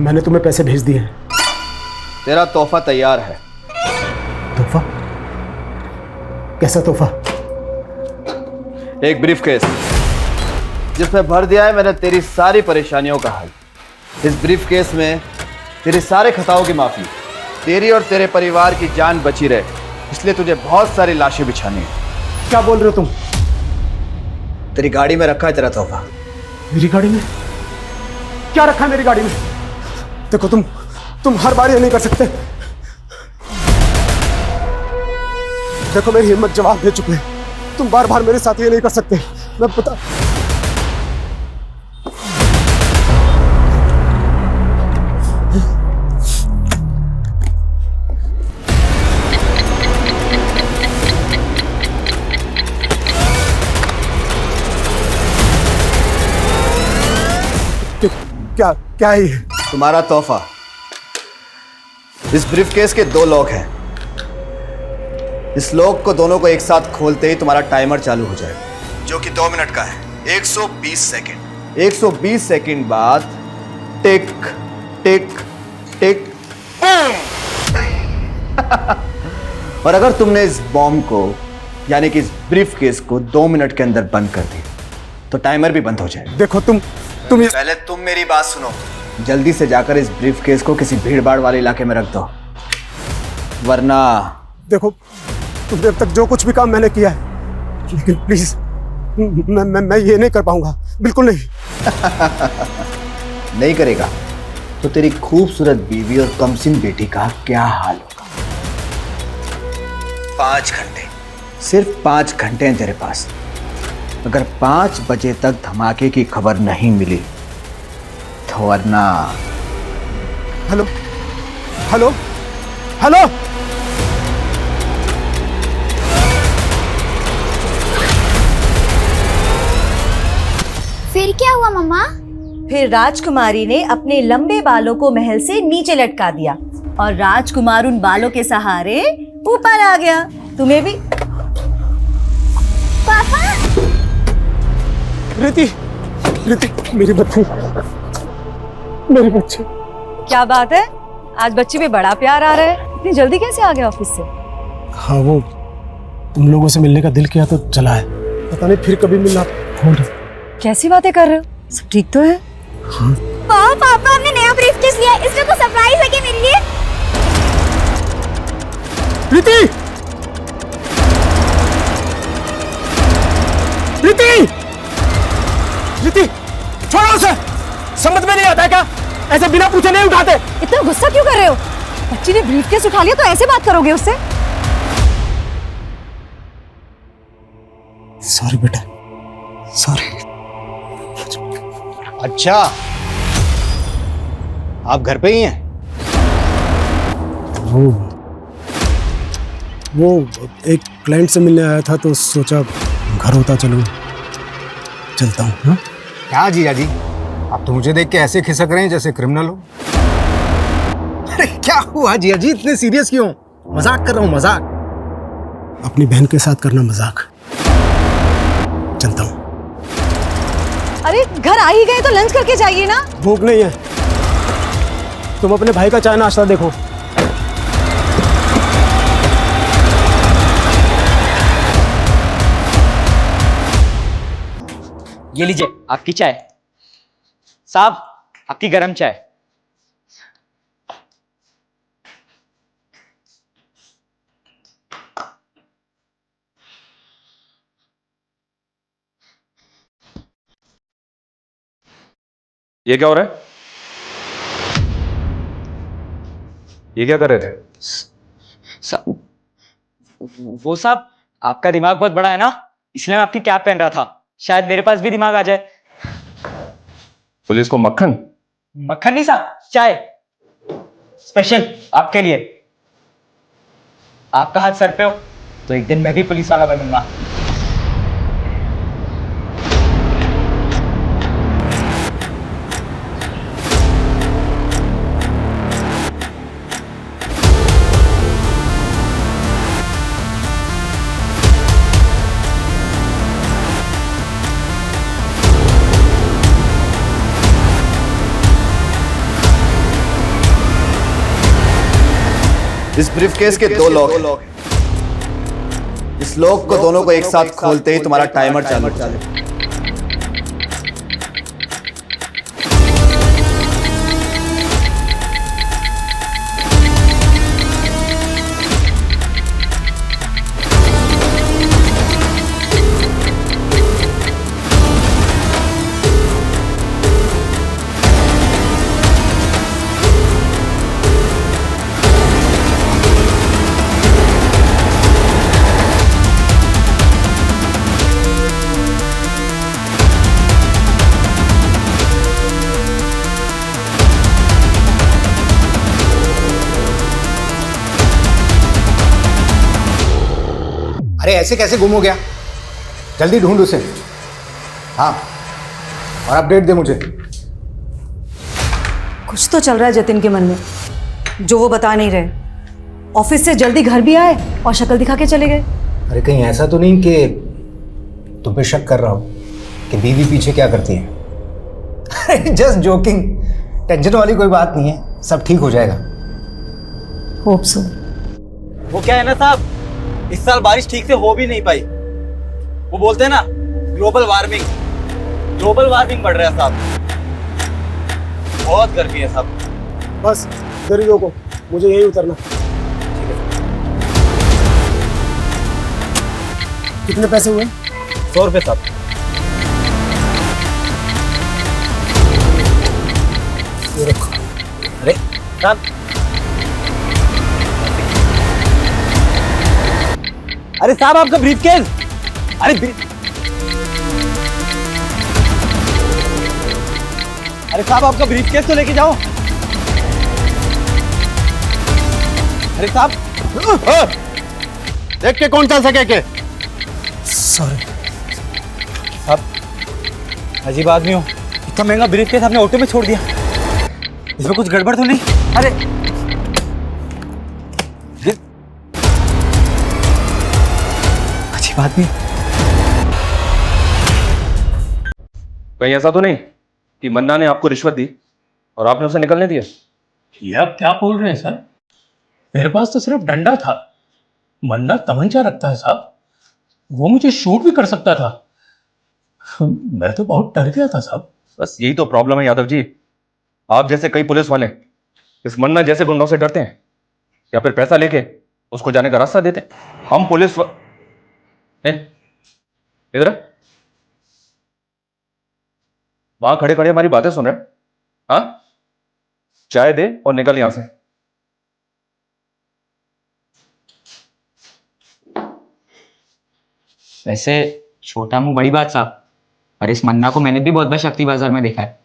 मैंने तुम्हें पैसे भेज दिए। तेरा तोहफा तैयार है। तोहफा? कैसा तोहफा? एक ब्रीफकेस जिसमें भर दिया है मैंने तेरी सारी परेशानियों का हल। इस ब्रीफकेस में तेरे सारे खताओं की माफी, तेरी और तेरे परिवार की जान बची रहे, इसलिए तुझे बहुत सारी लाशें बिछानी है। क्या बोल रहे हो तुम? तेरी गाड़ी में रखा है तेरा तोहफा। मेरी गाड़ी में? क्या रखा है मेरी गाड़ी में? देखो तुम हर बार ये नहीं कर सकते। देखो मेरी हिम्मत जवाब दे चुके हैं, तुम बार बार मेरे साथ ये नहीं कर सकते। मैं पता क्या है ये? तुम्हारा तोहफा। इस ब्रीफकेस के 2 लॉक हैं। इस लॉक को दोनों को एक साथ खोलते ही तुम्हारा टाइमर चालू हो जाएगा, जो कि 2 मिनट का है। 120 सेकंड। 120 सेकंड बाद टिक टिक टिक। और अगर तुमने इस बॉम्ब को यानी कि इस ब्रीफकेस को 2 मिनट के अंदर बंद कर दिया तो टाइमर भी बंद हो जाएगा। देखो तुम पहले तुम मेरी बात सुनो। जल्दी से जाकर इस ब्रीफकेस को किसी भीड़-भाड़ वाले इलाके में रख दो, वरना देखो तुमने अब तक जो कुछ भी काम मैंने किया है, लेकिन प्लीज मैं ये नहीं कर पाऊंगा, बिल्कुल नहीं। नहीं करेगा तो तेरी खूबसूरत बीवी और कमसिन बेटी का क्या हाल होगा? 5 घंटे, सिर्फ 5 घंटे हैं तेरे पास। अगर 5 बजे तक धमाके की खबर नहीं मिली तो वरना। Hello hello hello. फिर क्या हुआ मम्मा? फिर राजकुमारी ने अपने लंबे बालों को महल से नीचे लटका दिया और राजकुमार उन बालों के सहारे ऊपर आ गया। तुम्हें भी। पापा! रीति, मेरी बच्ची, मेरी बच्ची। क्या बात है, आज बच्चे में बड़ा प्यार आ रहा है। इतनी जल्दी कैसे आ गया ऑफिस से? हाँ, वो तुम लोगों से मिलने का दिल किया तो चला है, पता नहीं फिर कभी मिलना होगा। कैसी बातें कर रहे हो? सब ठीक तो है? हाँ। पापा हमने नया ब्रीफकेस लिया है, इसमें कुछ सरप्राइज है क्या मेरे लिए? रीति! रीति! छोड़ो उसे! समझ में नहीं आता है क्या? ऐसे बिना पूछे नहीं उठाते। इतना गुस्सा क्यों कर रहे हो? बच्ची ने ब्रीफकेस उठा लिया तो ऐसे बात करोगे उससे? सॉरी बेटा, सॉरी। अच्छा, आप घर पे ही हैं? वो एक क्लाइंट से मिलने आया था तो सोचा घर होता चलता हूँ। हाँ? क्या जीजा जी, आप तो मुझे देख के ऐसे खिसक रहे हैं जैसे क्रिमिनल हो। अरे क्या हुआ जीजा जी, इतने सीरियस क्यों? मजाक कर रहा हूँ, मजाक। अपनी बहन के साथ करना मजाक। चलता हूँ। अरे घर आ ही गए तो लंच करके जाइए ना। भूख नहीं है, तुम अपने भाई का चाय नाश्ता देखो। ये लीजिए आपकी चाय। साहब, आपकी गरम चाय। ये क्या हो रहा है? ये क्या कर रहे थे? वो साहब, आपका दिमाग बहुत बड़ा है ना, इसलिए मैं आपकी कैप पहन रहा था, शायद मेरे पास भी दिमाग आ जाए। पुलिस को मक्खन? मक्खन नहीं साहब, चाय स्पेशल आपके लिए। आपका हाथ सर पे हो तो एक दिन मैं भी पुलिस वाला बनूंगा। इस ब्रीफकेस के दो लॉक हैं। इस लॉक को दोनों को एक साथ खोलते ही तुम्हारा टाइमर चालू हो जाएगा। अरे ऐसे कैसे गुम हो गया? जल्दी ढूंढ उसे। हाँ, और अपडेट दे मुझे। कुछ तो चल रहा है जतिन के मन में जो वो बता नहीं रहे। ऑफिस से जल्दी घर भी आए और शक्ल दिखा के चले गए। अरे कहीं ऐसा तो नहीं कि तुम पे शक कर रहा हो कि बीवी पीछे क्या करती है? जस्ट जोकिंग, टेंशन वाली कोई बात नहीं है, सब ठीक हो जाएगा। Hope so. वो क्या है ना साहब, इस साल बारिश ठीक से हो भी नहीं पाई। वो बोलते हैं ना ग्लोबल वार्मिंग बढ़ रहा है साहब। बहुत गर्मी है साहब। बस इधर ही रोको, मुझे यही उतरना। कितने पैसे हुए? 100 रुपये साहब। ये रखो। अरे साहब, अरे साहब आपका ब्रीफकेस। अरे साहब आपका ब्रीफकेस तो लेके जाओ। अरे साहब, देख के कौन चल सके के? सॉरी साहब अजीब आदमी हो, इतना महंगा ब्रीफकेस आपने ऑटो में छोड़ दिया। इसमें कुछ गड़बड़ तो नहीं? अरे अजीब आदमी। कहीं ऐसा तो नहीं कि मन्ना ने आपको रिश्वत दी और आपने उसे निकलने दिया? ये आप क्या बोल रहे हैं सर? मेरे पास तो सिर्फ डंडा था। मन्ना तमंचा रखता है साहब, वो मुझे शूट भी कर सकता था। मैं तो बहुत डर गया था साहब। बस यही तो प्रॉब्लम है यादव जी। आप जैसे कई पुलिस वाले इस मन्ना जैसे गुंडों से डरते हैं या फिर पैसा लेके उसको जाने का रास्ता देते हैं। हम पुलिस इधर वहां खड़े खड़े हमारी बातें सुन रहे हैं? हाँ, चाय दे और निकल यहां से। वैसे छोटा मुंह बड़ी बात साहब, और इस मन्ना को मैंने भी बहुत बार शक्ति बाजार में देखा है।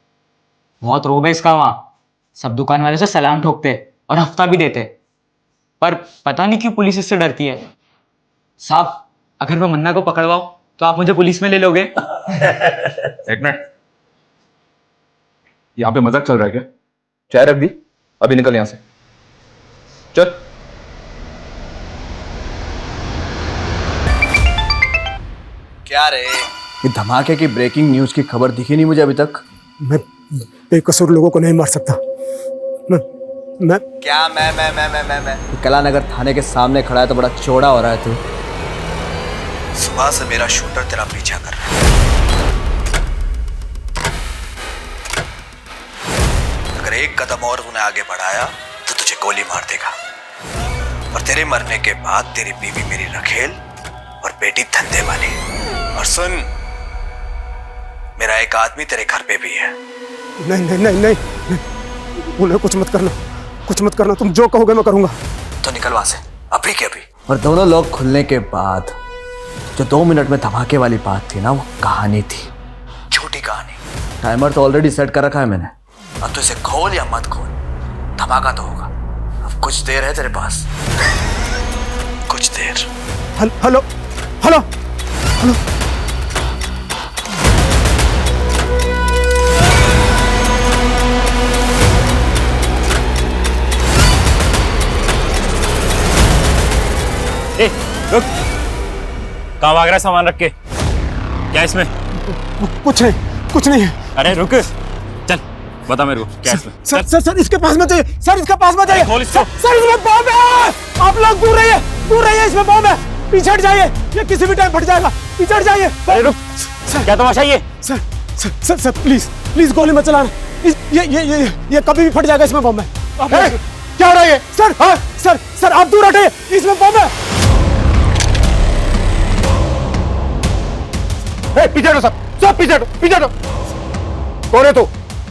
बहुत रोब है इसका। वहां सब दुकान वाले से सलाम ठोकते और हफ्ता भी देते, पर पता नहीं क्यों पुलिस इससे डरती है। साहब अगर मैं मन्ना को पकड़वाऊं तो आप मुझे पुलिस में ले लोगे? एक मिनट, यहां पे मजाक चल रहा है क्या? चाय रख दी, अभी निकल यहां से, चल। क्या रे, ये धमाके की ब्रेकिंग न्यूज की खबर दिखी नहीं मुझे अभी तक। मैं बेकसूर लोगों को नहीं मार सकता। मैं क्या मैं कलानगर थाने के सामने खड़ा है तो बड़ा चौड़ा हो रहा है तू। सुबह से मेरा शूटर तेरा पीछा कर रहा है। अगर एक कदम और तूने आगे बढ़ाया तो तुझे गोली मार देगा, और तेरे मरने के बाद तेरी बीवी मेरी रखेल और बेटी धंधे वाली। और सुन, मेरा एक आदमी तेरे घर पे भी है। नहीं नहीं नहीं नहीं, उन्हें कुछ मत करना, कुछ मत करना। तुम जो कहोगे मैं करूंगा। तो निकल वहां से अभी के अभी। और दोनों लोग खुलने के बाद जो 2 मिनट में धमाके वाली बात थी ना, वो कहानी थी, झूठी कहानी। टाइमर तो ऑलरेडी सेट कर रखा है मैंने। अब तो इसे खोल या मत खोल, धमाका तो होगा। अब कुछ देर है तेरे पास, कुछ देर। Hello hello hello hello. ए, रुक, कहाँ भाग रहा है सामान रख के? क्या इसमें? कुछ नहीं, कुछ नहीं है। अरे रुक, चल बता मेरे को क्या इसमें। सर इसके पास मत जाइए, सर इसके पास मत जाइए। खोल इसको। सर इसमें बम है। आप लोग दूर रहिए, इसमें बम है। पीछे हट जाइए, ये किसी भी टाइम फट जाएगा। पीछे हट जाइए। अरे रुक, क्या तमाशा ये? सर प्लीज गोली मत चलाना। ये कभी भी फट जाएगा, इसमें बम है। क्या हो रहा है ये? सर आप दूर हटिए, इसमें बम है। पीछे हटो सब पीछे हटो। कौन है तू?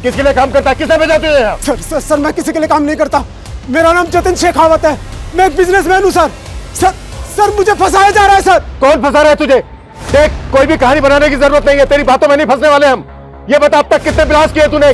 किसके लिए काम करता है? किसने भेजा तुझे यहाँ? सर मैं किसी के लिए काम नहीं करता। मेरा नाम जतिन शेखावत है, मैं एक बिजनेसमैन हूँ सर मुझे फंसाया जा रहा है सर। कौन फंसा रहा है तुझे? देख, कोई भी कहानी बनाने की जरूरत नहीं है, तेरी बातों में नहीं फंसने वाले हम। ये बता, अब तक कितने ब्लास्ट किए तूने?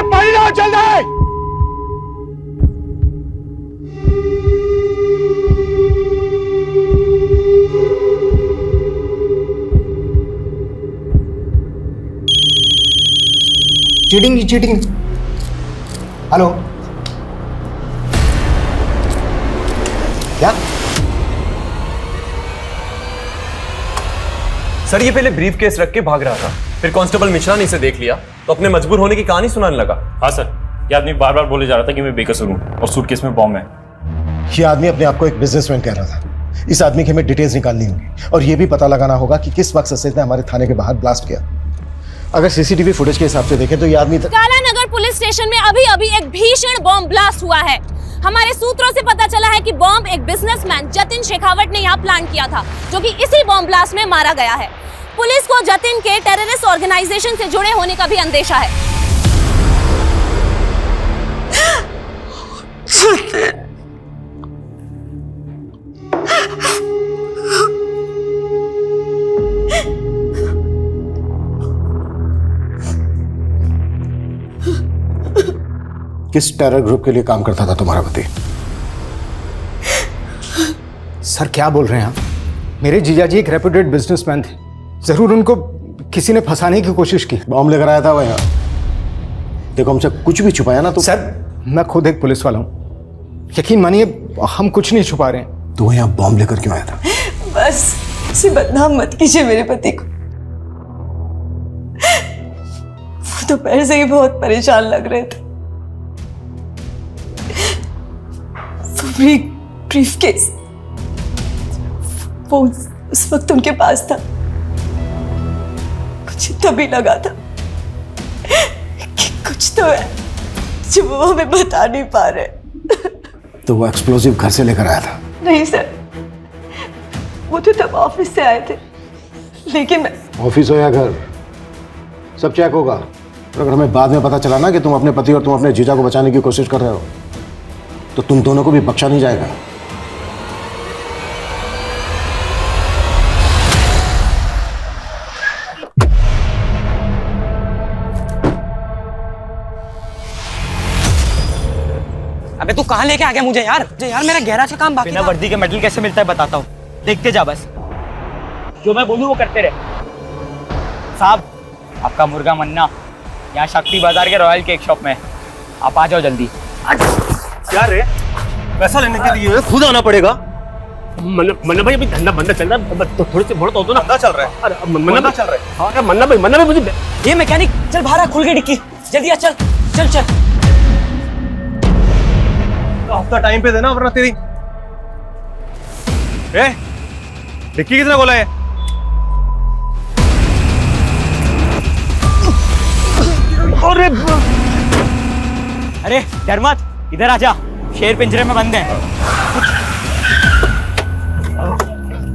पानी लाओ जल्दी। चीटिंग। हेलो, क्या? सर ये पहले ब्रीफ केस रख के भाग रहा था, फिर कांस्टेबल मिश्रा ने इसे देख लिया तो अपने मजबूर होने की कहानी सुनाने लगा। हाँ सर, ये आदमी बार बार बोले जा रहा था कि मैं बेकसूर हूँ और सूटकेस में बॉम्ब है। ये आदमी अपने आप को एक बिजनेसमैन कह रहा था। इस आदमी की हमें डिटेल्स निकालनी होगी और ये भी पता लगाना होगा कि किस वक्त सचिन ने हमारे थाने के बाहर ब्लास्ट किया। अगर सीसीटीवी फुटेज के हिसाब से देखें तो ये आदमी काला नगर पुलिस स्टेशन में अभी एक भीषण बॉम्ब ब्लास्ट हुआ है। हमारे सूत्रों से पता चला है कि बॉम्ब एक बिजनेसमैन जतिन शेखावत ने यहाँ प्लान किया था, जो कि इसी बॉम्ब ब्लास्ट में मारा गया है। पुलिस को जतिन के टेररिस्ट ऑर्गेनाइजेशन से जुड़े होने का भी अंदेशा है। किस टेरर ग्रुप के लिए काम करता था तुम्हारा पति? सर क्या बोल रहे हैं आप? मेरे जीजाजी एक रेप्यूटेड बिजनेसमैन थे, जरूर उनको किसी ने फंसाने की कोशिश की। बॉम्ब लेकर आया था वह यहाँ। देखो, हमसे कुछ भी छुपाया ना तो। सर मैं खुद एक पुलिस वाला हूँ, यकीन मानिए हम कुछ नहीं छुपा रहे हैं। तो यहाँ बॉम्ब लेकर क्यों आया था? बस उसे बदनाम मत कीजिए मेरे पति को। वो तो पहले से ही बहुत परेशान लग रहे थे। ब्रीफकेस वो उस वक्त उनके पास था। कुछ तभी लगा था कि कुछ तो है जो वो हमें बता नहीं पा रहे। तो वो एक्सप्लोजिव घर से लेकर आया था? नहीं सर, वो तो तब ऑफिस से आए थे, लेकिन मैं... ऑफिस हो या घर, सब चेक होगा। और अगर हमें बाद में पता चला ना कि तुम अपने पति और तुम अपने जीजा को बचाने की कोशिश कर रहे हो तो तुम दोनों को भी बख्शा नहीं जाएगा। अबे तू कहाँ लेके आ गया मुझे यार? मेरा गैराज का काम बाकी बिना वर्दी के मेडल कैसे मिलता है बताता हूँ, देखते जा बस। जो मैं बोलूँ वो करते रहे। साहब, आपका मुर्गा मन्ना यहाँ शक्ति बाजार के रॉयल केक शॉप में है, आप आ जाओ जल्दी। क्या रे, पैसा लेने के लिए खुद आना पड़ेगा? मन्ना भाई अभी धंधा बंदा चल रहा है, तो थोड़े से भोड़ तो दो ना। धंधा चल रहा है? अरे मन्ना चल रहा है। हाँ मन्ना भाई मुझे ये मैकेनिक, चल बाहर आ, खुल गई डिक्की, जल्दी आ, चल चल चल। हफ्ता टाइम पे देना वरना तेरी। डिक्की किसने बोला है? अरे डर मत, इधर आ जा, शेर पिंजरे में बंद है।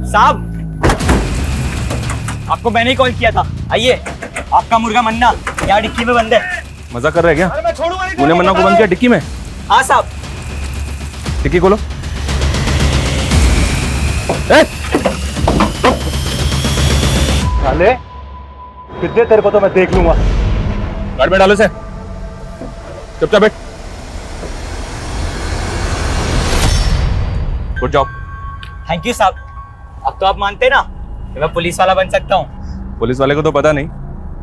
साहब, आपको मैंने ही कॉल किया था, आइए। आपका मुर्गा मन्ना यहाँ डिक्की में बंद है। मजा कर रहे हैं क्या? तूने मन्ना को बंद किया डिक्की में? हाँ साहब। डिक्की खोलो। साले, कितने तेरे को तो मैं देख लूंगा। गाड़ी में डालो इसे, चुपचाप बैठ। Good job. थैंक यू साहब। अब तो आप मानते ना कि मैं पुलिस वाला बन सकता हूँ? पुलिस वाले को तो पता नहीं,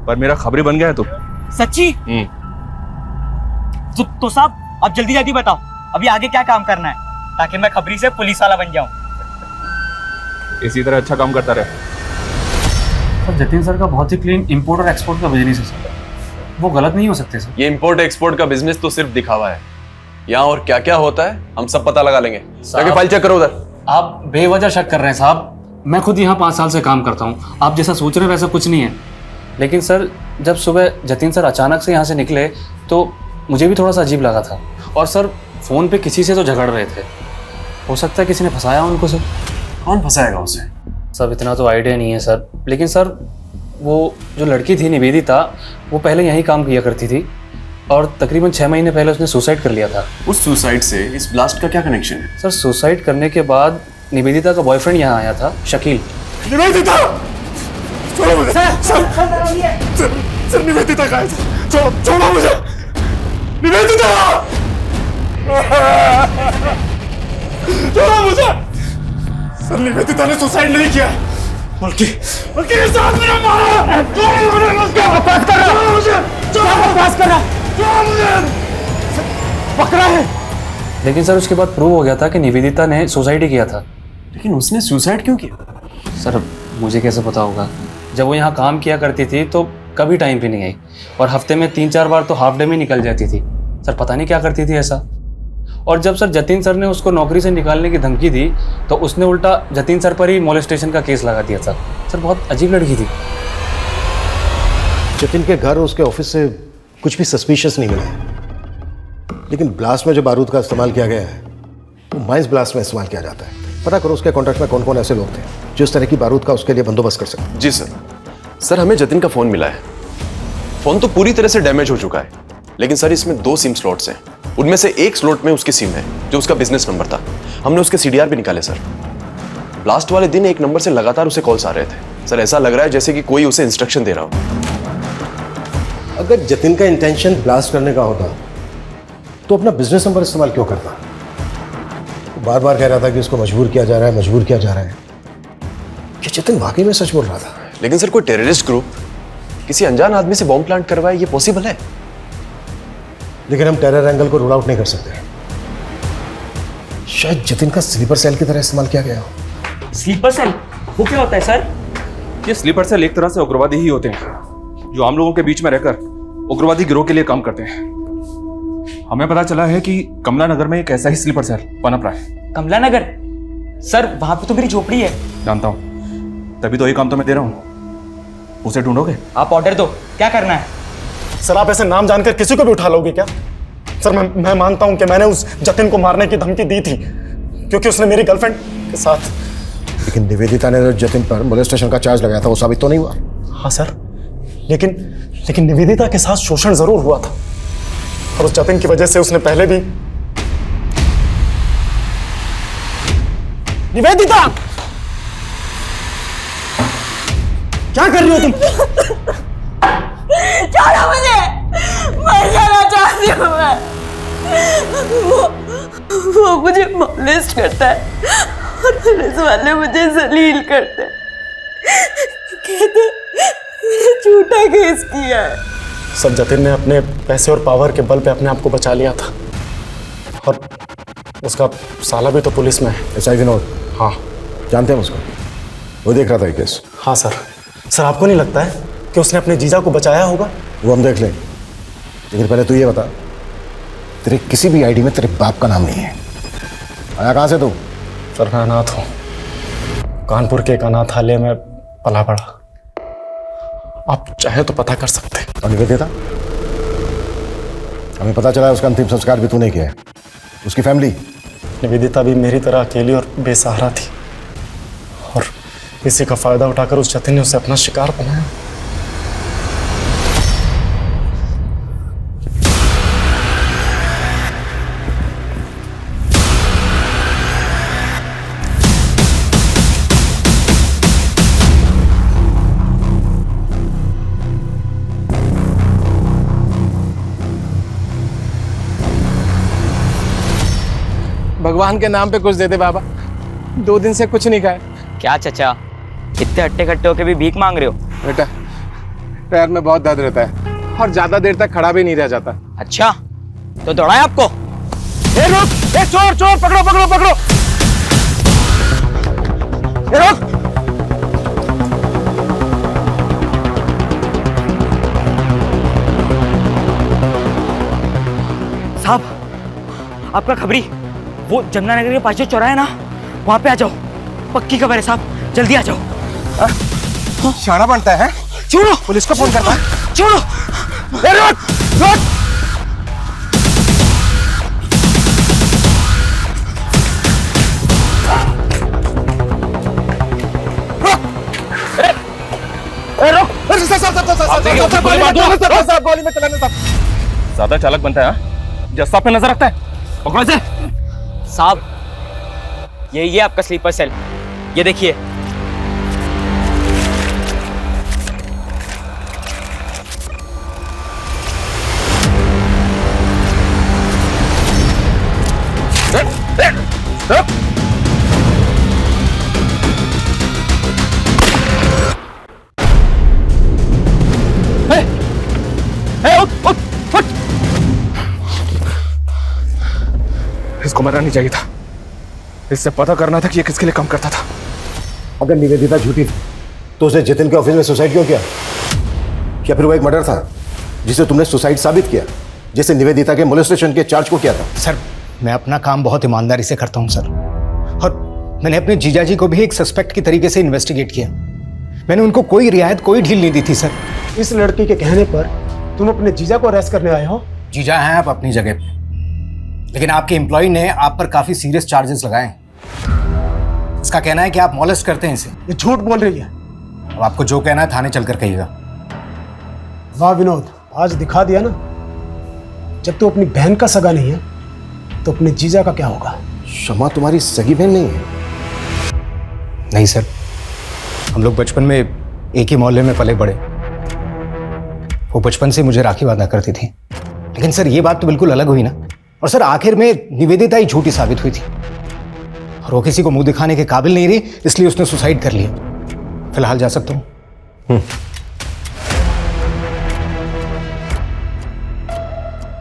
पर मेरा खबरी बन गया है तू। सच्ची? तो साहब अब जल्दी जल्दी बताओ, अभी आगे क्या काम करना है ताकि मैं खबरी से पुलिस वाला बन जाऊं? इसी तरह अच्छा काम करता रहे। सर जतिन सर का बहुत ही क्लीन इंपोर्ट और एक्सपोर्ट का बिजनेस है सर, वो गलत नहीं हो सकते सर। ये इंपोर्ट एक्सपोर्ट का बिजनेस तो सिर्फ दिखावा है। यहाँ और क्या क्या होता है हम सब पता लगा लेंगे। जाके फाइल चेक करो उधर। आप बेवजह शक कर रहे हैं साहब, मैं खुद यहाँ 5 साल से काम करता हूँ, आप जैसा सोच रहे हैं वैसा कुछ नहीं है। लेकिन सर जब सुबह जतिन सर अचानक से यहाँ से निकले तो मुझे भी थोड़ा सा अजीब लगा था। और सर फ़ोन पे किसी से तो झगड़ रहे थे, हो सकता है किसी ने फंसाया उनको सर। कौन फंसाएगा उसे? सब इतना तो आइडिया नहीं है सर, लेकिन सर वो जो लड़की थी निवेदिता, वो पहले यहीं काम किया करती थी और तकरीबन 6 महीने पहले उसने सुसाइड कर लिया था। उस सुसाइड से इस ब्लास्ट का क्या कनेक्शन है? सर सुसाइड करने के बाद निवेदिता का बॉयफ्रेंड यहाँ आया था, शकील। निवेदिता! छोड़ो मुझे! सर निवेदिता कहाँ है? छोड़ो मुझे! निवेदिता! छोड़ो मुझे! सर निवेदिता ने सुसाइड नहीं किया, बल्कि साथ में मारा! छोड़ो मुझे! छोड़ो मुझे! पकड़ा है। लेकिन सर उसके बाद प्रूव हो गया था कि निवेदिता ने सुसाइड ही किया था। लेकिन उसने सुसाइड क्यों किया? सर मुझे कैसे पता होगा, जब वो यहाँ काम किया करती थी तो कभी टाइम पे नहीं आई और हफ्ते में 3-4 बार तो हाफ डे में निकल जाती थी। सर पता नहीं क्या करती थी ऐसा। और जब सर जतिन सर ने उसको नौकरी से निकालने की धमकी दी तो उसने उल्टा जतिन सर पर ही मोलेस्टेशन का केस लगा दिया था। सर बहुत अजीब लड़की थी। जतिन के घर और उसके ऑफिस से कुछ भी सस्पिशियस नहीं मिला है, लेकिन ब्लास्ट में जो बारूद का इस्तेमाल किया गया है वो माइंस ब्लास्ट में इस्तेमाल किया जाता है। पता करो उसके कॉन्ट्रैक्ट में कौन कौन ऐसे लोग थे जो इस तरह की बारूद का उसके लिए बंदोबस्त कर सकते। जी सर। सर हमें जतिन का फोन मिला है। फोन तो पूरी तरह से डैमेज हो चुका है, लेकिन सर इसमें 2 सिम स्लॉट्स हैं। उनमें से एक स्लॉट में उसकी सिम है जो उसका बिजनेस नंबर था। हमने उसके CDR भी निकाले सर। ब्लास्ट वाले दिन एक नंबर से लगातार उसे कॉल्स आ रहे थे। सर ऐसा लग रहा है जैसे कि कोई उसे इंस्ट्रक्शन दे रहा हो। अगर जतिन का इंटेंशन ब्लास्ट करने का होता तो अपना बिजनेस नंबर इस्तेमाल क्यों करता? वो बार बार कह रहा था कि उसको मजबूर किया जा रहा है, मजबूर किया जा रहा है। क्या जतिन वाकई में सच बोल रहा था? लेकिन सर कोई टेररिस्ट ग्रुप किसी अनजान आदमी से बॉम्ब प्लांट करवाए, ये पॉसिबल है? लेकिन हम टेरर एंगल को रूल आउट नहीं कर सकते। शायद जतिन का स्लीपर सेल की तरह इस्तेमाल किया गया हो। स्लीपर सेल वो क्या होता है सर? ये स्लीपर सेल एक तरह से उग्रवादी ही होते हैं जो आम लोगों के बीच में रहकर उग्रवादी गिरोह के लिए काम करते हैं। हमें पता चला है कि कमला नगर में एक ऐसा ही स्लीपर सेल पनप रहा है। कमला नगर? सर वहां पे तो मेरी झोपड़ी है। जानता हूँ, तभी तो ये काम तो मैं दे रहा हूँ। उसे ढूंढोगे? आप ऑर्डर दो, क्या करना है? सर आप ऐसे नाम जानकर किसी को भी उठा लोगे क्या? सर मैं मानता हूं कि मैंने उस जतिन को मारने की धमकी दी थी क्योंकि उसने मेरी गर्लफ्रेंड के साथ। लेकिन निवेदिता ने जो जतिन पर मोलेस्टेशन का चार्ज लगाया था वो साबित तो नहीं हुआ। हाँ सर, लेकिन निवेदिता के साथ शोषण जरूर हुआ था और उस जतिन की वजह से उसने पहले भी। निवेदिता क्या कर रही हो तुम? छोड़ो मुझे, मर जाना चाहती हूँ मैं। वो मुझे मॉलेस्ट करता है और पुलिस वाले मुझे जलील करते हैं, कहते मैंने झूठा केस किया है। सर जतिन ने अपने पैसे और पावर के बल पे अपने आप को बचा लिया था और उसका साला भी तो पुलिस में है। SI विनोद? हाँ जानते हैं उसको, वो देख रहा था ये केस। हाँ सर आपको नहीं लगता है कि उसने अपने जीजा को बचाया होगा? वो हम देख लें, लेकिन पहले तू ये बता, तेरे किसी भी आईडी में तेरे बाप का नाम नहीं है। आया कहाँ से तू? सर मैं अनाथ हूँ, कानपुर के एक अनाथालय में पला पड़ा। आप चाहे तो पता कर सकते हैं। और निवेदिता? हमें पता चला है उसका अंतिम संस्कार भी तूने किया है। उसकी फैमिली? निवेदिता भी मेरी तरह अकेली और बेसहारा थी और इसी का फायदा उठाकर उस जतिन ने उसे अपना शिकार बनाया। भगवान के नाम पे कुछ दे दे बाबा, 2 दिन से कुछ नहीं खाए। क्या चचा, इतने हट्टे कट्टे होके भी भीख मांग रहे हो? बेटा पैर में बहुत दर्द रहता है और ज्यादा देर तक खड़ा भी नहीं रह जाता। अच्छा, तो दौड़ाए आपको? ए रुक! ए चोर चोर! पकड़ो पकड़ो पकड़ो! ए रुक! साहब, आपका खबरी वो जमुना नगर के पास जो चौराहा है ना, वहां पे आ जाओ। पक्की खबर है साहब, जल्दी आ जाओ। शाना बनता है? छोड़ो, पुलिस को फोन करना है। छोड़ो। ए रुक! रुक! ज्यादा चालक बनता है, हाँ? जस्सा पे नजर रखता है, पकड़ो इसे। साहब, यही है आपका स्लीपर सेल, ये देखिए। इसको मरना नहीं चाहिए था, इससे पता करना था कि ये किसके लिए काम करता था। अगर निवेदिता झूठी थी तो उसने जतिन के ऑफिस में सुसाइड क्यों किया? क्या फिर वो एक मर्डर था जिसे तुमने सुसाइड साबित किया, जैसे निवेदिता के मोलेस्टेशन के चार्ज को किया था? सर, मैं अपना काम बहुत ईमानदारी से करता हूं सर, और मैंने अपने जीजाजी को भी एक सस्पेक्ट की तरीके से इन्वेस्टिगेट किया। मैंने उनको कोई रियायत, कोई ढील नहीं दी थी सर। इस लड़की के कहने पर तुम अपने जीजा को अरेस्ट करने आए हो? जीजा हैं आप अपनी जगह पे, लेकिन आपके एम्प्लॉय ने आप पर काफी सीरियस चार्जेस लगाए हैं। इसका कहना है कि आप मॉलेस्ट करते हैं इसे। ये झूठ बोल रही है। अब आपको जो कहना है थाने चलकर कहिएगा। वाह विनोद, आज दिखा दिया ना, जब तू अपनी बहन का सगा नहीं है तो अपने जीजा का क्या होगा? शमा तुम्हारी सगी बहन नहीं है? नहीं सर, हम लोग बचपन में एक ही मोहल्ले में पले बड़े। वो बचपन से मुझे राखी बांधा करती थी। लेकिन सर, ये बात तो बिल्कुल अलग हुई ना। और सर, आखिर में निवेदिता ही झूठी साबित हुई थी और वो किसी को मुंह दिखाने के काबिल नहीं रही, इसलिए उसने सुसाइड कर लिया। फिलहाल जा सकता हूं?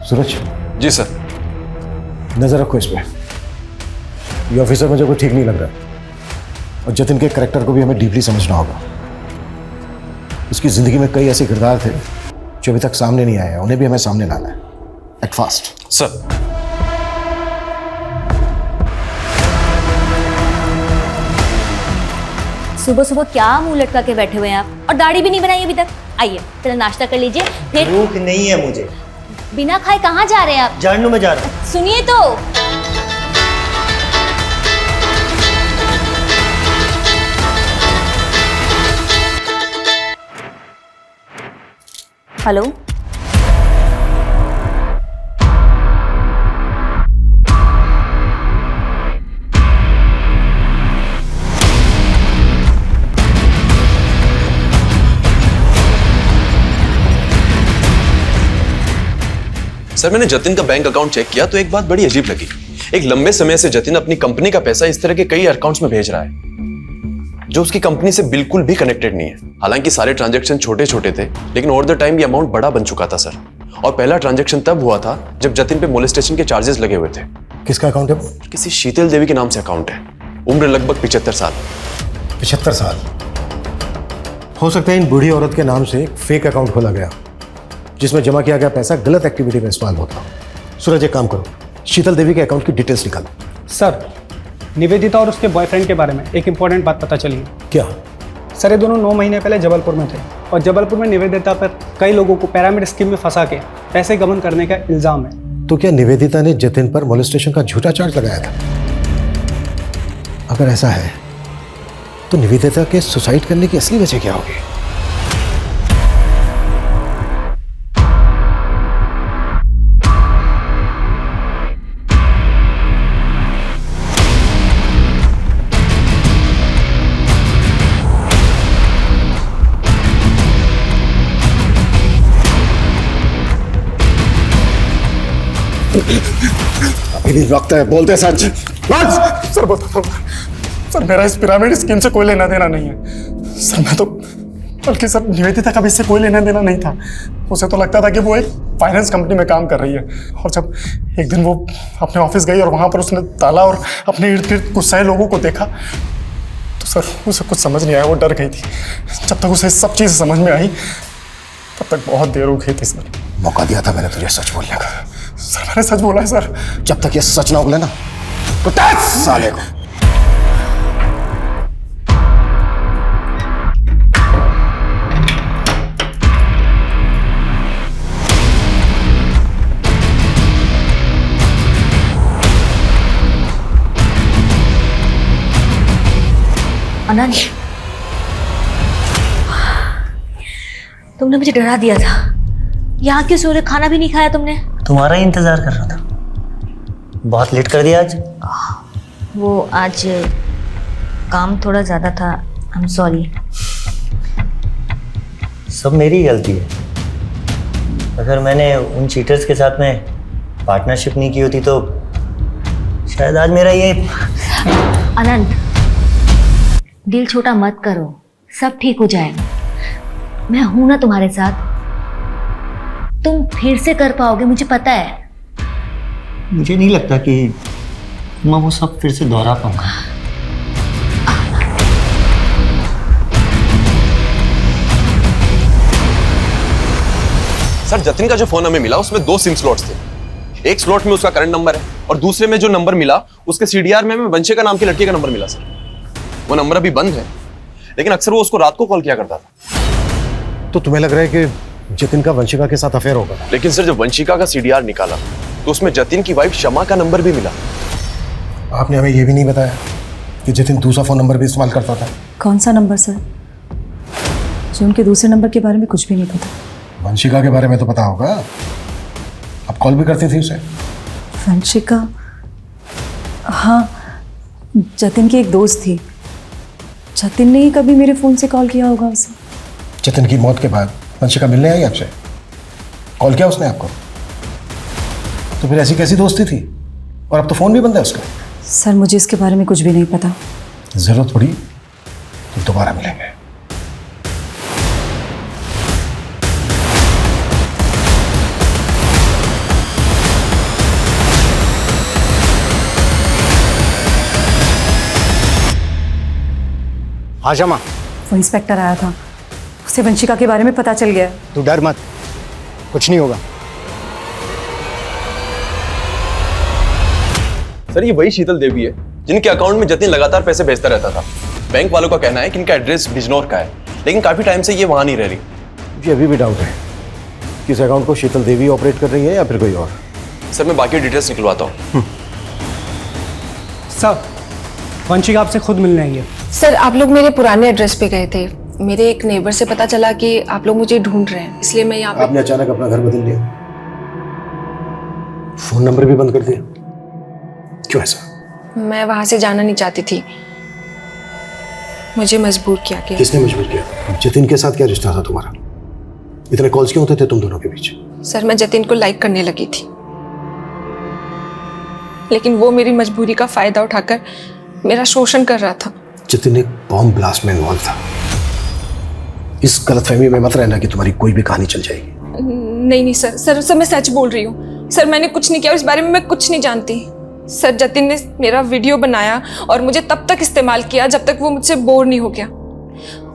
सूरज। जी सर। नजर रखो इसमें। ये ऑफिसर मुझे कोई ठीक नहीं लग रहा, और जतिन के कैरेक्टर को भी हमें डीपली समझना होगा। उसकी जिंदगी में कई ऐसे किरदार थे जो अभी तक सामने नहीं आए हैं, उन्हें भी हमें सामने लाना है। Act fast sir. सुबह सुबह क्या मुंह लटका के बैठे हुए हैं आप, और दाढ़ी भी नहीं बनाई अभी तक? आइए पहले नाश्ता कर लीजिए, फिर। भूख नहीं है मुझे। बिना खाए कहाँ जा रहे हैं आप? जानू में जा रहा हूँ। सुनिए तो। हेलो, सर, मैंने जतिन का बैंक अकाउंट चेक किया तो एक बात बड़ी अजीब लगी। एक लंबे समय से जतिन अपनी कंपनी का पैसा इस तरह के कई अकाउंट्स में भेज रहा है जो उसकी कंपनी से बिल्कुल भी कनेक्टेड नहीं है। हालांकि सारे ट्रांजैक्शन छोटे छोटे थे, लेकिन ओवर द टाइम ये अमाउंट बड़ा बन चुका था सर। और पहला ट्रांजैक्शन तब हुआ था जब जतिन पे मोलेस्टेशन के चार्जेस लगे हुए थे। किसका अकाउंट है? किसी शीतल देवी के नाम से अकाउंट है। उम्र लगभग 75 साल। 75 साल? हो सकता है इन बूढ़ी औरत के नाम से एक फेक अकाउंट खोला गया जिसमें जमा किया गया पैसा गलत एक्टिविटी में इस्तेमाल होता। सूरज, एक काम करो, शीतल देवी के अकाउंट की डिटेल्स निकालो। सर, निवेदिता और उसके बॉयफ्रेंड के बारे में एक इंपॉर्टेंट बात पता चली है। क्या? सर, ये दोनों 9 महीने पहले जबलपुर में थे और जबलपुर में निवेदिता पर कई लोगों को पिरामिड स्कीम में फंसा के पैसे गबन करने का इल्जाम है। तो क्या निवेदिता ने जतिन पर मोलेस्टेशन का झूठा चार्ज लगाया था? अगर ऐसा है तो निवेदिता के सुसाइड करने की असली वजह क्या होगी? अभी वक्त है, बोलते सच। सर, सर मेरा इस पिरामिड स्कीम से कोई लेना देना नहीं है सर। मैं तो बल्कि सर निवेदिता का भी इससे कोई लेना देना नहीं था। उसे तो लगता था कि वो एक फाइनेंस कंपनी में काम कर रही है, और जब एक दिन वो अपने ऑफिस गई और वहां पर उसने ताला और अपने इर्द गिर्द गुस्साए लोगों को देखा तो सर उसे कुछ समझ नहीं आया। वो डर गई थी। जब तक उसे सब चीज़ समझ में आई तब तक बहुत देर हो गई थी सर। मौका दिया था मैंने तुझे सच बोलने का। सर मैंने सच बोला है सर। जब तक ये सच ना उगले ना तो साले को। अनंत, तुमने मुझे डरा दिया था। यहाँ क्यों सो रहे? खाना भी नहीं खाया तुमने? तुम्हारा ही इंतजार कर रहा था। बहुत लेट कर दिया आज। वो आज काम थोड़ा ज़्यादा था। I am sorry. सब मेरी गलती है। अगर मैंने उन चीटर्स के साथ में पार्टनरशिप नहीं की होती तो शायद आज मेरा ये। अनंत, दिल छोटा मत करो, सब ठीक हो जाएगा। मैं हूं ना तुम्हारे साथ। तुम फिर से कर पाओगे, मुझे पता है। मुझे नहीं लगता कि मैं वो सब फिर से दोहरा पाऊंगा। सर जतिन का जो फोन हमें मिला उसमें 2 सिम स्लॉट्स थे। एक स्लॉट में उसका करंट नंबर है और दूसरे में जो नंबर मिला उसके सीडीआर में हमें वंशिका नाम की लड़की का नंबर मिला सर। वो नंबर अभी बंद है, लेकिन अक्सर वो उसको रात को कॉल किया करता था। तो तुम्हें लग रहा है कि जतिन का वंशिका के साथ अफेयर होगा? लेकिन सर जब वंशिका का सीडीआर निकाला तो उसमें जतिन की वाइफ शमा का नंबर भी मिला। आपने हमें यह भी नहीं बताया कि जतिन दूसरा फोन नंबर भी इस्तेमाल करता था। कौन सा नंबर सर? जो उनके दूसरे नंबर के बारे में कुछ भी नहीं पता। वंशिका के बारे में तो पता होगा, आप कॉल भी करती थी उसे। वंशिका? हाँ, जतिन की एक दोस्त थी। जतिन ने ही कभी मेरे फ़ोन से कॉल किया होगा उसे। जतिन की मौत के बाद वंशिका मिलने आई आपसे? कॉल किया उसने आपको? तो फिर ऐसी कैसी दोस्ती थी? और अब तो फ़ोन भी बंद है उसका। सर मुझे इसके बारे में कुछ भी नहीं पता। ज़रूरत पड़ी तो दोबारा मिलेंगे। हाँ शमा, वो इंस्पेक्टर आया था, उसे वंशिका के बारे में पता चल गया। तू डर मत, कुछ नहीं होगा। सर ये वही शीतल देवी है जिनके अकाउंट में जतिन लगातार पैसे भेजता रहता था। बैंक वालों का कहना है कि इनका एड्रेस बिजनौर का है, लेकिन काफी टाइम से ये वहां नहीं रह रही। मुझे अभी भी डाउट है कि इस अकाउंट को शीतल देवी ऑपरेट कर रही है या फिर कोई और। सर मैं बाकी डिटेल्स निकलवाता हूँ। सर वंशिका आपसे खुद मिलने आई है। सर आप लोग मेरे पुराने एड्रेस पे गए थे। मेरे एक नेबर से पता चला कि आप लोग मुझे ढूंढ रहे हैं, इसलिए मैं यहाँ पे। आपने अचानक अपना घर बदल लिया, फोन नंबर भी बंद कर दिया, क्यों ऐसा? मैं वहां से जाना नहीं चाहती थी, मुझे मजबूर किया गया। किसने मजबूर किया? जतिन के साथ क्या रिश्ता था तुम्हारा? इतने कॉल्स क्यों होते थे तुम दोनों के बीच? सर मैं जतिन को लाइक करने लगी थी, लेकिन वो मेरी मजबूरी का फायदा उठाकर मेरा शोषण कर रहा था। जतिन एक बॉम्ब ब्लास्ट में इन्वॉल्व था। इस गलतफहमी में मत रहना कि तुम्हारी कोई भी कहानी चल जाएगी। नहीं सर मैं सच बोल रही हूँ। सर मैंने कुछ नहीं किया, इस बारे में मैं कुछ नहीं जानती। सर जतिन ने मेरा वीडियो बनाया और मुझे तब तक इस्तेमाल किया जब तक वो मुझसे बोर नहीं हो गया।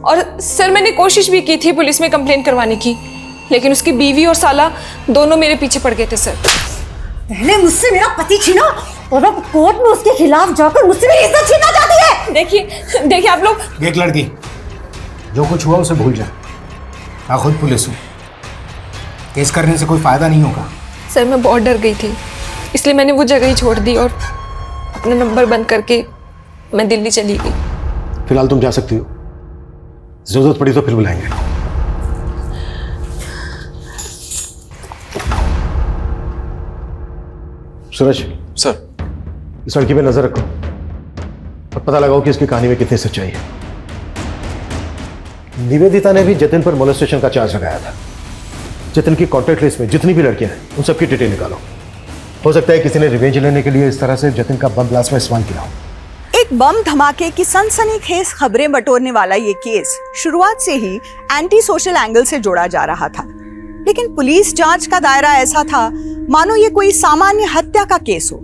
और सर मैंने कोशिश भी की थी पुलिस में कंप्लेन करवाने की, लेकिन उसकी बीवी और साला दोनों मेरे पीछे पड़ गए थे। सर पहले मुझसे मेरा पति छीना और अब कोर्ट में उसके खिलाफ जाकर मुझसे मेरी इज्जत छीनना चाहती है। देखिए आप लोग। देख लड़की, जो कुछ हुआ उसे भूल जा। मैं खुद पुलिस हूँ, केस करने से कोई फायदा नहीं होगा। सर मैं बहुत डर गई थी, इसलिए मैंने वो जगह ही छोड़ दी और अपना नंबर बंद करके मैं दिल्ली चली गई। फिलहाल तुम जा सकती हो, जरूरत पड़ी तो फिर बुलाएंगे। सूरज सर, इस लड़की पे नजर रखो और पता लगाओ कि इसकी कहानी में कितनी सच्चाई है। निवेदिता ने भी जतिन पर मोलेस्टेशन का चार्ज लगाया था। जतिन की कॉन्टैक्ट लिस्ट में जितनी भी लड़कियां हैं उन सबकी डिटेल निकालो। हो सकता है किसी ने रिवेंज लेने के लिए इस तरह से जतिन का बम ब्लास्ट में इस्तेमाल किया हो। एक बम धमाके की सनसनीखेज खबरें बटोरने वाला ये केस शुरुआत से ही एंटी सोशल एंगल से जोड़ा जा रहा था, लेकिन पुलिस जांच का दायरा ऐसा था मानो ये कोई सामान्य हत्या का केस हो।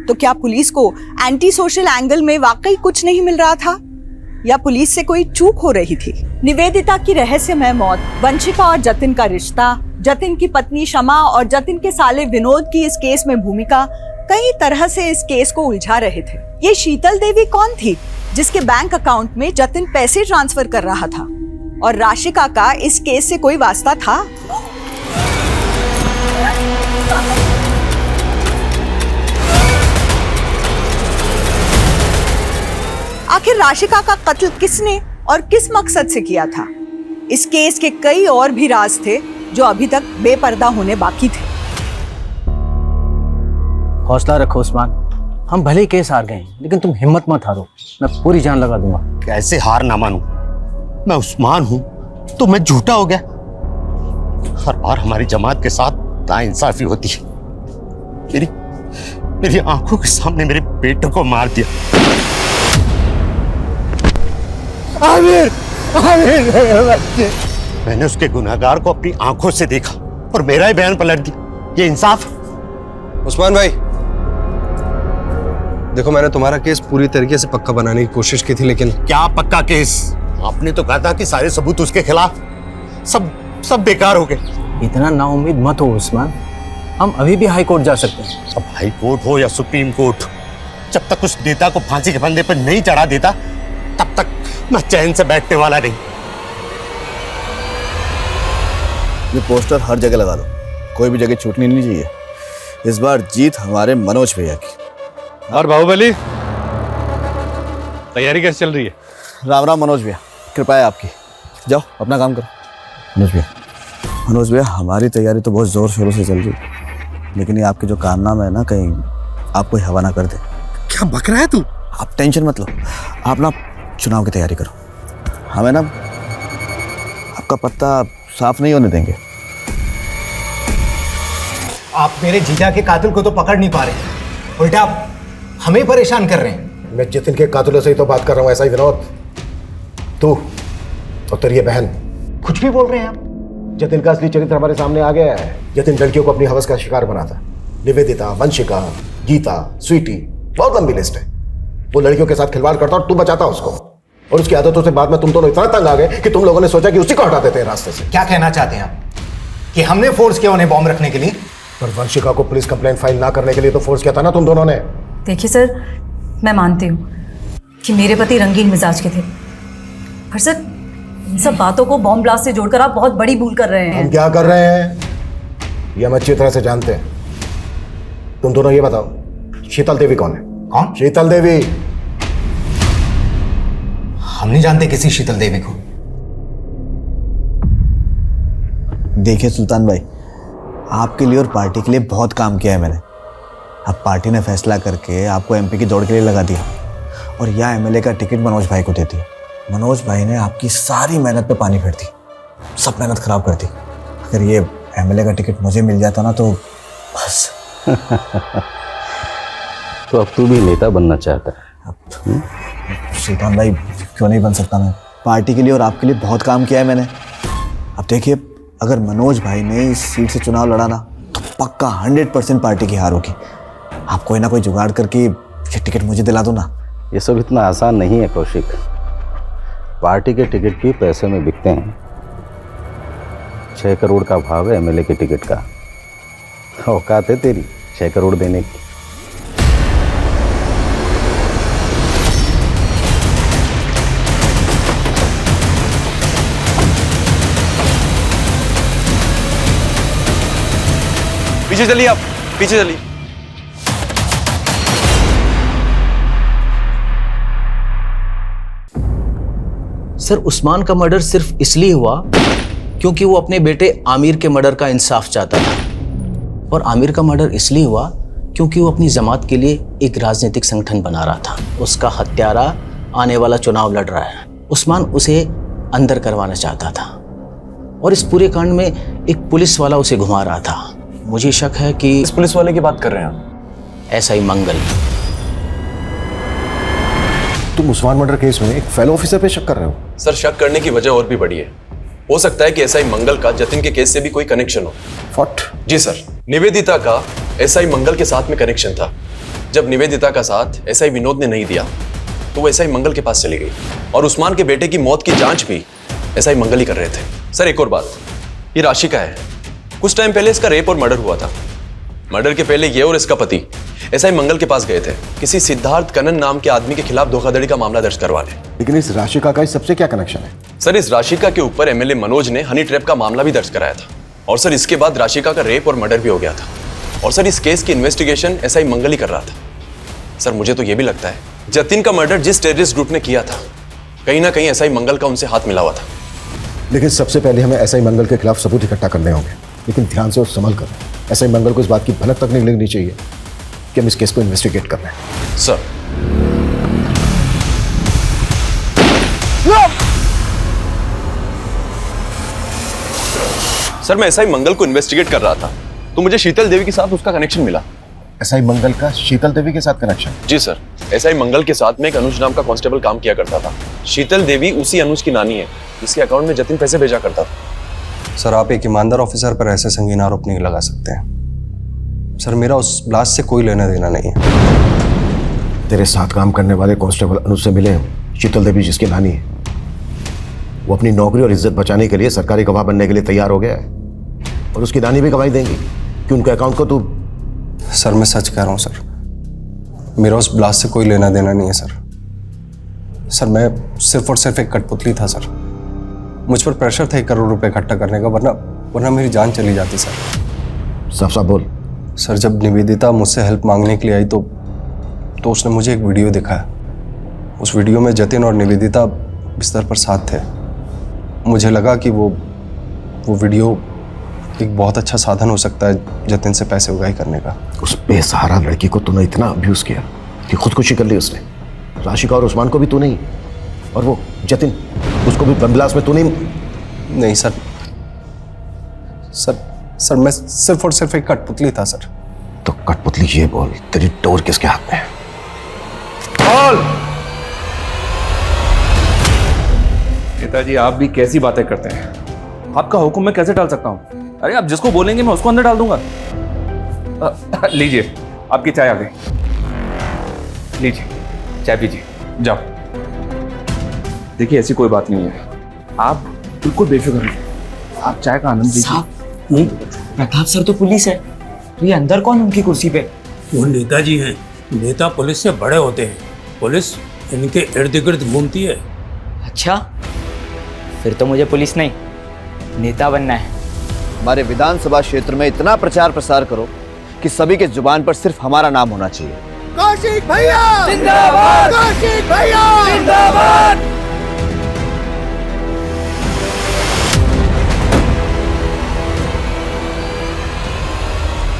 तो क्या पुलिस को एंटी सोशल एंगल में वाकई कुछ नहीं मिल रहा था, या पुलिस से कोई चूक हो रही थी? निवेदिता की रहस्यमय मौत, वंशिका और जतिन का रिश्ता, जतिन की पत्नी शमा और जतिन के साले विनोद की इस केस में भूमिका कई तरह से इस केस को उलझा रहे थे। ये शीतल देवी कौन थी जिसके बैंक अकाउंट में जतिन पैसे ट्रांसफर कर रहा था, और राशिका का इस केस से कोई वास्ता था? आखिर राशिका का कत्ल किसने और किस मकसद से किया था? इस केस के कई और भी राज थे जो अभी तक बेपर्दा होने बाकी थे। हौसला रखो उस्मान, हम भले ही केस हार गए लेकिन तुम हिम्मत मत हारो, मैं पूरी जान लगा दूंगा। कैसे हार ना मानूं? मैं उस्मान हूं तो मैं झूठा हो गया? हर बार हमारी जमात के साथ नाइंसाफी होती है। मेरी आंखों के सामने मेरे बेटे को मार दिया। आमिर, मैंने उसके गुनहगार को अपनी आंखों से देखा और मेरा ही बयान पलट दिया। ये इंसाफ? उस्मान भाई देखो, मैंने तुम्हारा केस पूरी तरीके से पक्का बनाने की कोशिश की थी, लेकिन क्या पक्का केस? आपने तो कहा था कि सारे सबूत उसके खिलाफ, सब बेकार हो गए। इतना नाउम्मीद मत हो उस्मान, हम अभी भी हाई कोर्ट जा सकते हैं। अब हाई कोर्ट हो या सुप्रीम कोर्ट, जब तक उस नेता को फांसी के फंदे पर नहीं चढ़ा देता तब तक मैं चैन से बैठने वाला नहीं। ये पोस्टर हर जगह लगा लो, कोई भी जगह छूटनी नहीं चाहिए। इस बार जीत हमारे मनोज भैया की। और बाहुबली, तैयारी कैसे चल रही है? राम राम मनोज भैया, कृपा है आपकी। जाओ अपना काम करो। मनोज भैया हमारी तैयारी तो बहुत जोर शोरों से चल रही है, लेकिन ये आपके जो कारनामे है ना, कहीं आप कोई हवा ना कर दे। क्या बक रहा है तू? आप टेंशन मत लो, आप ना चुनाव की तैयारी करो। हमें ना आपका पत्ता साफ नहीं होने देंगे। आप मेरे जीजा के कातिल को तो पकड़ नहीं पा रहे, उल्टा आप हमें परेशान कर रहे हैं। मैं जतिन के कातिलों से ही तो बात कर रहा हूँ, ऐसा ही विनोद। तू और तेरी ये बहन कुछ भी बोल रहे हैं आप। जतिन का असली चरित्र हमारे सामने आ गया है। जतिन लड़कियों को अपनी हवस का शिकार बनाता। निवेदिता, वंशिका, गीता, स्वीटी, बहुत लंबी लिस्ट है। वो लड़कियों के साथ खिलवाड़ करता और तू बचाता उसको, और उसकी आदतों से बाद में तुम दोनों इतना तंग आ गए कि तुम लोगों ने सोचा कि उसी को हटा देते हैं रास्ते से। क्या कहना चाहते हैं आप कि हमने फोर्स किया उन्हें बॉम्ब रखने के लिए? पर वंशिका को पुलिस कंप्लेंट फाइल ना करने के लिए तो फोर्स किया था ना तुम दोनों ने। देखिए सर, मैं मानती हूँ कि मेरे पति रंगीन मिजाज के थे, पर सर इन सब बातों को बॉम्ब ब्लास्ट से जोड़कर आप बहुत बड़ी भूल कर रहे हैं। हम क्या कर रहे हैं ये हम अच्छी तरह से जानते हैं। तुम दोनों ये बताओ, शीतल देवी कौन है? कौन? शीतल देवी। हम नहीं जानते किसी शीतल देवी को। देखिए सुल्तान भाई, आपके लिए और पार्टी के लिए बहुत काम किया है मैंने। अब पार्टी ने फैसला करके आपको एमपी की दौड़ के लिए लगा दिया, और यह एमएलए का टिकट मनोज भाई को दे दिया। मनोज भाई ने आपकी सारी मेहनत पे पानी फेर दी, सब मेहनत खराब कर दी। अगर ये एमएलए का टिकट मुझे मिल जाता ना तो बस। तो अब तू भी नेता बनना चाहता है? सुल्तान भाई क्यों नहीं बन सकता मैं? पार्टी के लिए और आपके लिए बहुत काम किया है मैंने। अब देखिए, अगर मनोज भाई ने इस सीट से चुनाव लड़ा ना तो पक्का 100% पार्टी की हार होगी। आप कोई ना कोई जुगाड़ करके ये टिकट मुझे दिला दो ना। ये सब इतना आसान नहीं है कौशिक। पार्टी के टिकट भी पैसे में बिकते हैं। 6 करोड़ का भाव है एमएलए के टिकट का। औकात है तेरी 6 करोड़ देने की? पीछे चलिए, आप पीछे चलिए। सर, उस्मान का मर्डर सिर्फ इसलिए हुआ क्योंकि वो अपने बेटे आमिर के मर्डर का इंसाफ चाहता था, और आमिर का मर्डर इसलिए हुआ क्योंकि वो अपनी जमात के लिए एक राजनीतिक संगठन बना रहा था। उसका हत्यारा आने वाला चुनाव लड़ रहा है, उस्मान उसे अंदर करवाना चाहता था, और इस पूरे कांड में एक पुलिस वाला उसे घुमा रहा था। मुझे शक है कि इस पुलिस वाले की बात कर रहे हैं आप? ऐसा ही मंगल। तुम उस्मान मर्डर केस में एक फेलो ऑफिसर पे शक कर रहे हो? सर शक करने की वजह और भी बड़ी है। हो सकता है कि एसआई मंगल का जतिन के केस से भी कोई कनेक्शन हो। व्हाट? जी सर, निवेदिता का एसआई मंगल के साथ में कनेक्शन था। जब निवेदिता का साथ एसआई विनोद ने नहीं दिया तो वो एसआई मंगल के पास चली गई और उस्मान के बेटे की मौत की जांच भी एसआई मंगल ही कर रहे थे। सर एक और बात, ये राशि का है। कुछ टाइम पहले इसका रेप और मर्डर हुआ था। मर्डर के पहले ये और इसका पति एसआई मंगल के पास गए थे किसी सिद्धार्थ कनन नाम के आदमी के खिलाफ धोखाधड़ी का मामला दर्ज करवाने। लेकिन इस राशिका का इस सबसे क्या कनेक्शन है? सर इस राशिका के ऊपर एमएलए मनोज ने हनी ट्रैप का मामला भी दर्ज कराया था और सर इसके बाद राशिका का रेप और मर्डर भी हो गया था और सर इस केस की इन्वेस्टिगेशन एसआई मंगल ही कर रहा था। सर मुझे तो ये भी लगता है जतिन का मर्डर जिस टेररिस्ट ग्रुप ने किया था कहीं ना कहीं एसआई मंगल का उनसे हाथ मिला हुआ था। लेकिन सबसे पहले हमें एसआई मंगल के खिलाफ सबूत इकट्ठा करने होंगे, लेकिन ध्यान से और संभल कर। एसआई मंगल को इस बात की भनक तक नहीं लगनी चाहिए कि हम इस केस को इन्वेस्टिगेट कर रहे हैं। सर सर मैं एसआई मंगल को इन्वेस्टिगेट कर रहा था तो मुझे शीतल देवी के साथ उसका कनेक्शन मिला। एसआई मंगल का शीतल देवी के साथ कनेक्शन? जी सर, एसआई मंगल के साथ में एक अनुज नाम का कांस्टेबल काम किया करता था। शीतल देवी उसी अनुज की नानी है जिसके अकाउंट में जतिन पैसे भेजा करता था। सर आप एक ईमानदार ऑफिसर पर ऐसे संगीन आरोप नहीं लगा सकते हैं। सर मेरा उस ब्लास्ट से कोई लेना देना नहीं है। तेरे साथ काम करने वाले कांस्टेबल अनुज से मिले हैं शीतल देवी जिसकी नानी है। वो अपनी नौकरी और इज्जत बचाने के लिए सरकारी गवाह बनने के लिए तैयार हो गया है और उसकी नानी भी गवाही देंगी कि उनके अकाउंट को तू। सर मैं सच कह रहा हूँ सर, मेरा उस ब्लास्ट से कोई लेना देना नहीं है सर। सर मैं सिर्फ और सिर्फ एक कठपुतली था सर। मुझ पर प्रेशर था 1 करोड़ रुपए इकट्ठा करने का, वरना मेरी जान चली जाती सर। साफ साफ बोल। सर जब निवेदिता मुझसे हेल्प मांगने के लिए आई तो उसने मुझे एक वीडियो दिखाया। उस वीडियो में जतिन और निवेदिता बिस्तर पर साथ थे। मुझे लगा कि वो वीडियो एक बहुत अच्छा साधन हो सकता है जतिन से पैसे उगाही करने का। उस बेसहारा लड़की को तूने इतना अब्यूज किया कि खुदकुशी कर ली उसने। राशिका और उस्मान को भी तू नहीं, और वो जतिन उसको भी बमब्लास्ट में तू नहीं। नहीं सर, सर मैं सिर्फ और सिर्फ एक कठपुतली था सर। तो कठपुतली ये बोल, तेरी डोर किसके हाथ में है? बोल। पिताजी आप भी कैसी बातें करते हैं? आपका हुक्म मैं कैसे टाल सकता हूँ? अरे आप जिसको बोलेंगे मैं उसको अंदर डाल दूंगा। लीजिए आपकी चाय आ गई, लीजिए चाय पीजिए, जाओ। देखिए ऐसी कोई बात नहीं है, आप बिल्कुल बेफिक्र रहिए, आप चाय का आनंद लीजिए। प्रताप सर तो पुलिस है, तो ये अंदर कौन उनकी कुर्सी पे? वो नेताजी हैं। नेता पुलिस से बड़े होते हैं, पुलिस इनके इर्द गिर्द घूमती है। अच्छा, फिर तो मुझे पुलिस नहीं नेता बनना है। हमारे विधानसभा क्षेत्र में इतना प्रचार प्रसार करो कि सभी के जुबान पर सिर्फ हमारा नाम होना चाहिए। कौशिक भैया जिंदाबाद, कौशिक भैया जिंदाबाद।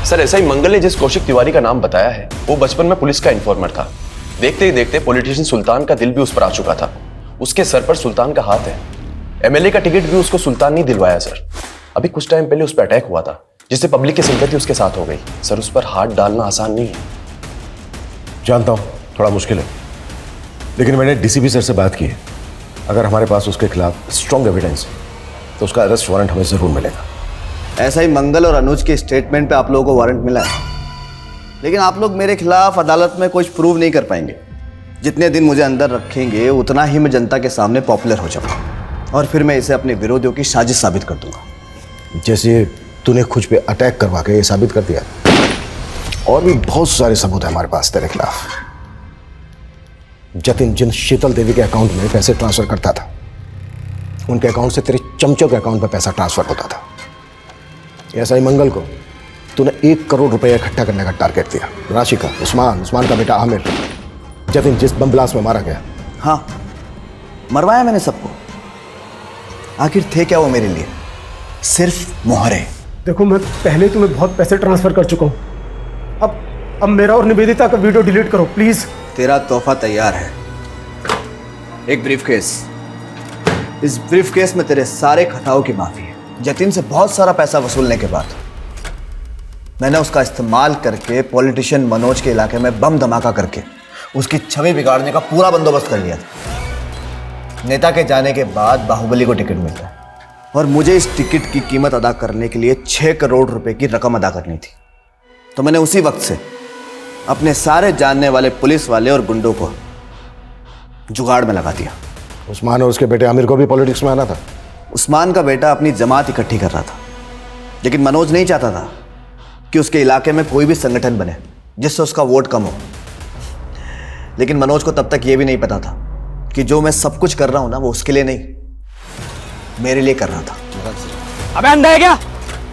सर एसआई मंगल ने जिस कौशिक तिवारी का नाम बताया है वो बचपन में पुलिस का इन्फॉर्मर था। देखते ही देखते पॉलिटिशियन सुल्तान का दिल भी उस पर आ चुका था। उसके सर पर सुल्तान का हाथ है। एमएलए का टिकट भी उसको सुल्तान नहीं दिलवाया सर। अभी कुछ टाइम पहले उस पर अटैक हुआ था जिससे पब्लिक की सिंपैथी उसके साथ हो गई। सर उस पर हाथ डालना आसान नहीं है। जानता हूं थोड़ा मुश्किल है, लेकिन मैंने डीसीपी सर से बात की है। अगर हमारे पास उसके खिलाफ स्ट्रॉन्ग एविडेंस है तो उसका अरेस्ट वारंट हमें जरूर मिलेगा। ऐसा ही मंगल और अनुज के स्टेटमेंट पे आप लोगों को वारंट मिला है, लेकिन आप लोग मेरे खिलाफ अदालत में कुछ प्रूव नहीं कर पाएंगे। जितने दिन मुझे अंदर रखेंगे उतना ही मैं जनता के सामने पॉपुलर हो जाऊंगा और फिर मैं इसे अपने विरोधियों की साजिश साबित कर दूंगा। जैसे तूने खुद पे अटैक करवा के ये साबित कर दिया, और भी बहुत सारे सबूत है हमारे पास तेरे खिलाफ। जतिन जिन शीतल देवी के अकाउंट में पैसे ट्रांसफर करता था, उनके अकाउंट से तेरे चमचों के अकाउंट में पैसा ट्रांसफर होता था। ऐसा ही मंगल को तूने 1 करोड़ रुपए इकट्ठा करने का टारगेट दिया। राशिका, उस्मान का बेटा आमिर, जतिन जिस बम ब्लास्ट में मारा गया। हाँ, मरवाया मैंने सबको। आखिर थे क्या वो मेरे लिए? सिर्फ मोहरे। देखो मैं पहले तुम्हें बहुत पैसे ट्रांसफर कर चुका हूँ, अब मेरा और निवेदिता का वीडियो डिलीट करो प्लीज। तेरा तोहफा तैयार है, एक ब्रीफकेस। इस ब्रीफकेस में तेरे सारे खटाओं की माफी है। जतिन से बहुत सारा पैसा वसूलने के बाद मैंने उसका इस्तेमाल करके पॉलिटिशियन मनोज के इलाके में बम धमाका करके उसकी छवि बिगाड़ने का पूरा बंदोबस्त कर लिया था। नेता के जाने के बाद बाहुबली को टिकट मिलता है और मुझे इस टिकट की कीमत अदा करने के लिए 6 करोड़ रुपए की रकम अदा करनी थी। तो मैंने उसी वक्त से अपने सारे जानने वाले पुलिस वाले और गुंडों को जुगाड़ में लगा दिया। उस्मान और उसके बेटे आमिर को भी पॉलिटिक्स में आना था। उस्मान का बेटा अपनी जमात इकट्ठी कर रहा था, लेकिन मनोज नहीं चाहता था कि उसके इलाके में कोई भी संगठन बने जिससे उसका वोट कम हो। लेकिन मनोज को तब तक यह भी नहीं पता था कि जो मैं सब कुछ कर रहा हूं ना, वो उसके लिए नहीं, मेरे लिए कर रहा था। अबे अंधा है क्या?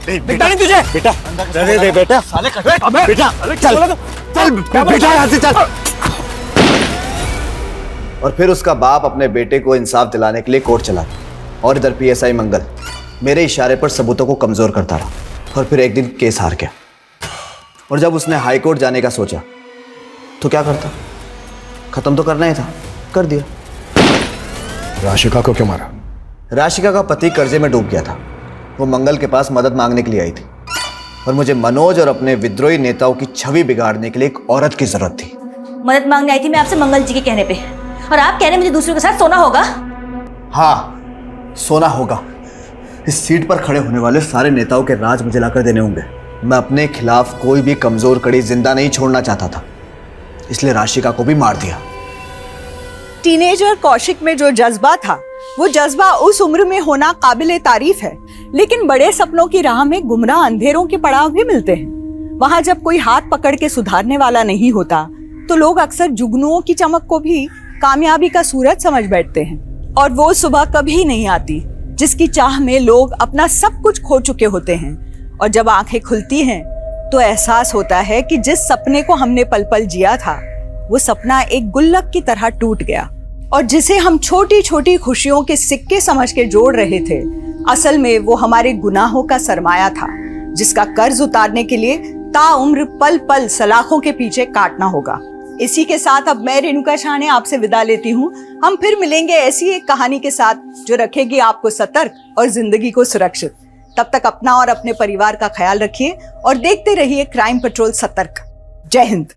दिखता नहीं तुझे? बेटा रहने दे बेटा। साले अबे बेटा चल चल बेटा यहाँ से चल। और फिर उसका बाप अपने बेटे को इंसाफ दिलाने के लिए कोर्ट चला और इधर पीएसआई मंगल मेरे इशारे पर सबूतों को कमजोर करता रहा और फिर एक दिन केस हार गया। और जब उसने हाई कोर्ट जाने का सोचा तो क्या करता, खत्म तो करना ही था, कर दिया। राशिका को क्यों मारा? राशिका का पति कर्जे में डूब गया था। वो मंगल के पास मदद मांगने के लिए आई थी और मुझे मनोज और अपने विद्रोही नेताओं की छवि बिगाड़ने के लिए एक औरत की जरूरत थी। मदद मांगने आई थी मैं आपसे मंगल जी के कहने पे, और आप कह रहे मुझे दूसरों के साथ सोना होगा? हाँ, सोना होगा। इस सीट पर खड़े होने वाले सारे नेताओं के राज मुझे लाकर देने होंगे। मैं अपने खिलाफ कोई भी कमजोर कड़ी जिंदा नहीं छोड़ना चाहता था, इसलिए राशिका को भी मार दिया। टीनेजर कौशिक में जो जज्बा था, वो जज्बा उस उम्र में होना काबिले तारीफ है, लेकिन बड़े सपनों की राह में गुमराह अंधेरों के पड़ाव भी मिलते हैं। वहां जब कोई हाथ पकड़ के सुधारने वाला नहीं होता तो लोग अक्सर जुगनुओं की चमक को भी कामयाबी का सूरज समझ बैठते हैं। और वो सुबह कभी नहीं आती जिसकी चाह में लोग अपना सब कुछ खो चुके होते हैं, और जब आंखें खुलती हैं तो एहसास होता है कि जिस सपने को हमने पल पल जिया था, वो सपना एक गुल्लक की तरह टूट गया, और जिसे हम छोटी छोटी खुशियों के सिक्के समझ के जोड़ रहे थे, असल में वो हमारे गुनाहों का सरमाया था, जिसका कर्ज उतारने के लिए ताउम्र पल पल सलाखों के पीछे काटना होगा। इसी के साथ अब मैं रेणुका शाह ने आपसे विदा लेती हूँ। हम फिर मिलेंगे ऐसी एक कहानी के साथ जो रखेगी आपको सतर्क और जिंदगी को सुरक्षित। तब तक अपना और अपने परिवार का ख्याल रखिए और देखते रहिए क्राइम पेट्रोल सतर्क। जय हिंद।